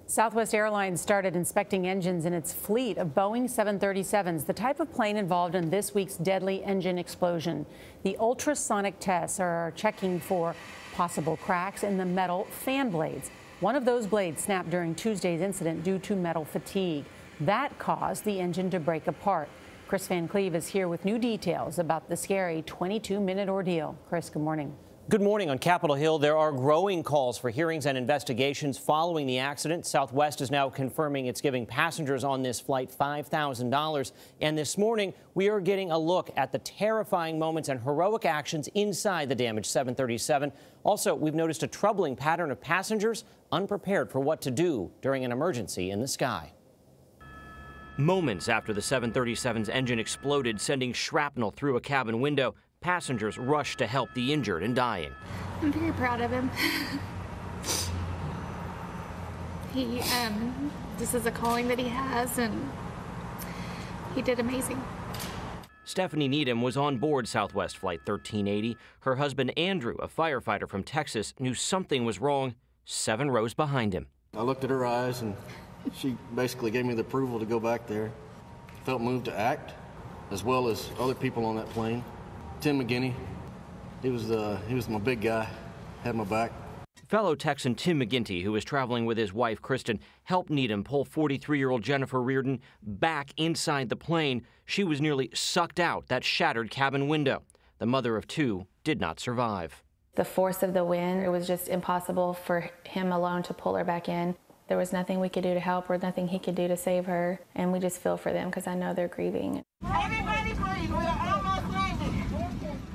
Southwest Airlines started inspecting engines in its fleet of Boeing 737s, the type of plane involved in this week's deadly engine explosion. The ultrasonic tests are checking for possible cracks in the metal fan blades. One of those blades snapped during Tuesday's incident due to metal fatigue. That caused the engine to break apart. Kris Van Cleave is here with new details about the scary 22-minute ordeal. Kris, good morning. Good morning. On Capitol Hill, there are growing calls for hearings and investigations following the accident. Southwest is now confirming it's giving passengers on this flight $5,000. And this morning, we are getting a look at the terrifying moments and heroic actions inside the damaged 737. Also, we've noticed a troubling pattern of passengers unprepared for what to do during an emergency in the sky. Moments after the 737's engine exploded, sending shrapnel through a cabin window, passengers rushed to help the injured and dying. I'm very proud of him. This is a calling that he has, and he did amazing. Stephanie Needham was on board Southwest Flight 1380. Her husband, Andrew, a firefighter from Texas, knew something was wrong 7 rows behind him. I looked at her eyes, and she basically gave me the approval to go back there. Felt moved to act, as well as other people on that plane. Tim McGinney, he was my big guy, had my back. Fellow Texan Tim McGinty, who was traveling with his wife Kristen, helped Needham pull 43-year-old Jennifer Reardon back inside the plane. She was nearly sucked out that shattered cabin window. The mother of 2 did not survive. The force of the wind, it was just impossible for him alone to pull her back in. There was nothing we could do to help her, nothing he could do to save her, and we just feel for them because I know they're grieving. Everybody please, we're almost landing.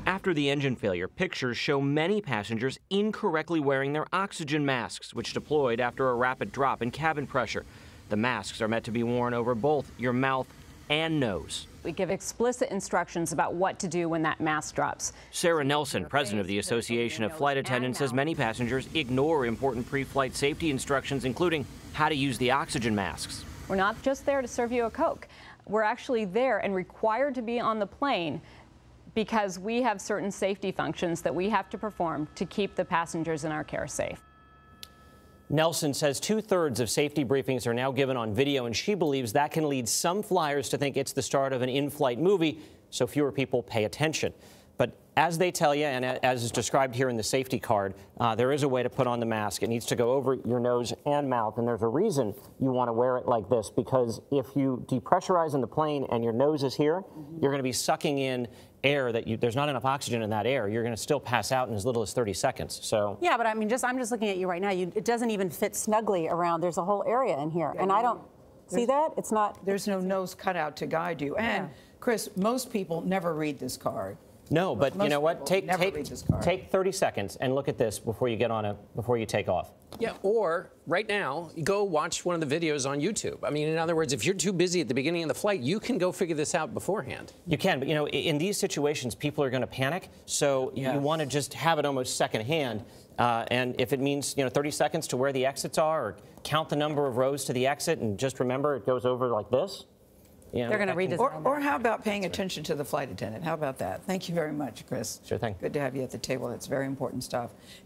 After the engine failure, pictures show many passengers incorrectly wearing their oxygen masks, which deployed after a rapid drop in cabin pressure. The masks are meant to be worn over both your mouth and nose. We give explicit instructions about what to do when that mask drops. Sarah Nelson, president of the Association of Flight Attendants, says many passengers ignore important pre-flight safety instructions, including how to use the oxygen masks. We're not just there to serve you a Coke. We're actually there and required to be on the plane because we have certain safety functions that we have to perform to keep the passengers in our care safe. Nelson says 2/3 of safety briefings are now given on video, and she believes that can lead some flyers to think it's the start of an in-flight movie, so fewer people pay attention. But as they tell you, and as is described here in the safety card, there is a way to put on the mask. It needs to go over your nose and mouth, and there's a reason you want to wear it like this, because if you depressurize in the plane and your nose is here, you're going to be sucking in air that there's not enough oxygen in that air. You're going to still pass out in as little as 30 seconds. So yeah, but I mean, I'm just looking at you right now. It doesn't even fit snugly around. There's a whole area in here, and I don't see that. It's not. There's no nose cutout to guide you. And Kris, most people never read this card. No, but you know what? Take 30 seconds and look at this before you before you take off. Yeah, or right now, you go watch one of the videos on YouTube. I mean, in other words, if you're too busy at the beginning of the flight, you can go figure this out beforehand. You can, but you know, in these situations, people are going to panic, so you want to just have it almost secondhand. And if it means 30 seconds to where the exits are, or count the number of rows to the exit, and just remember it goes over like this. They're going to redesign. Or how about paying attention to the flight attendant? How about that? Thank you very much, Kris. Sure thing. Good to have you at the table. That's very important stuff.